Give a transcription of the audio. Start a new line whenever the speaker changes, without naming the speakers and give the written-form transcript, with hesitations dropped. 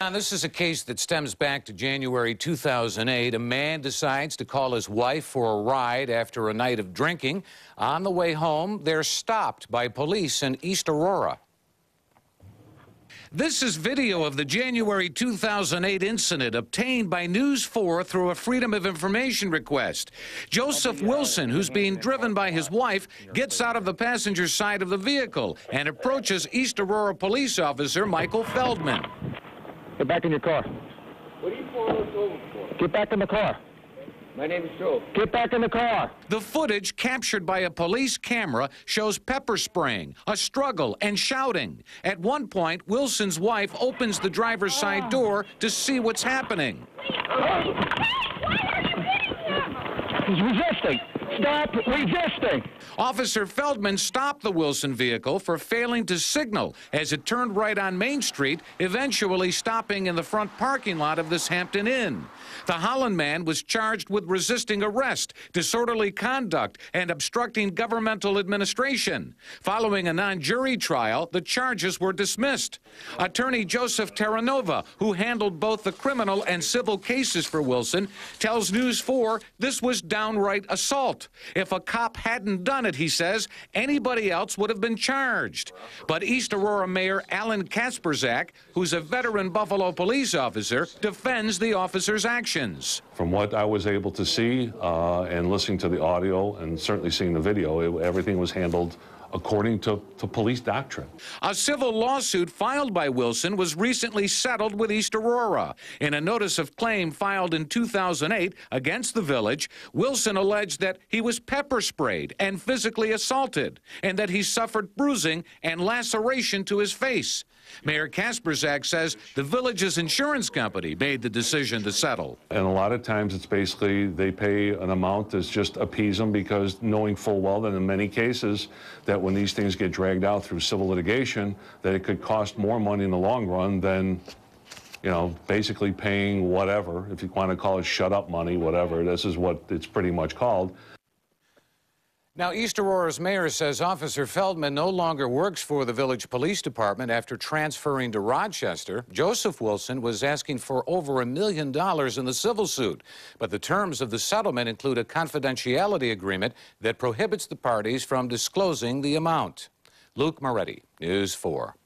Now, this is a case that stems back to January 2008. A man decides to call his wife for a ride after a night of drinking. On the way home, they're stopped by police in East Aurora. This is video of the January 2008 incident obtained by News 4 through a Freedom of Information request. Joseph Wilson, who's being driven by his wife, gets out of the passenger side of the vehicle and approaches East Aurora police officer Michael Feldman.
Get back in your car.
What are you pulling us over for?
Get back in the car.
My name is Joe.
Get back in the car.
The footage captured by a police camera shows pepper spraying, a struggle, and shouting. At one point, Wilson's wife opens the driver's side door to see what's happening.
Hey, why are you hitting him?
He's resisting. Stop resisting.
Officer Feldman stopped the Wilson vehicle for failing to signal as it turned right on Main Street, eventually stopping in the front parking lot of this Hampton Inn. The Holland man was charged with resisting arrest, disorderly conduct, and obstructing governmental administration. Following a non-jury trial, the charges were dismissed. Attorney Joseph Terranova, who handled both the criminal and civil cases for Wilson, tells News 4 this was downright assault. If a cop hadn't done it, he says, anybody else would have been charged. But East Aurora Mayor Alan Kasperzak, who's a veteran Buffalo police officer, defends the officer's actions.
From what I was able to see and listening to the audio and certainly seeing the video, everything was handled according to police doctrine.
A civil lawsuit filed by Wilson was recently settled with East Aurora. In a notice of claim filed in 2008 against the village, Wilson alleged that he was pepper sprayed and physically assaulted, and that he suffered bruising and laceration to his face. Mayor Kasperzak says the village's insurance company made the decision to settle.
And a lot of times it's basically they pay an amount that's just appease them, because knowing full well that in many cases that when these things get dragged out through civil litigation, that it could cost more money in the long run than, you know, basically paying whatever, if you want to call it shut up money, whatever. This is what it's pretty much called.
Now, East Aurora's mayor says Officer Feldman no longer works for the village police department after transferring to Rochester. Joseph Wilson was asking for over $1 million in the civil suit, but the terms of the settlement include a confidentiality agreement that prohibits the parties from disclosing the amount. Luke Moretti, News 4.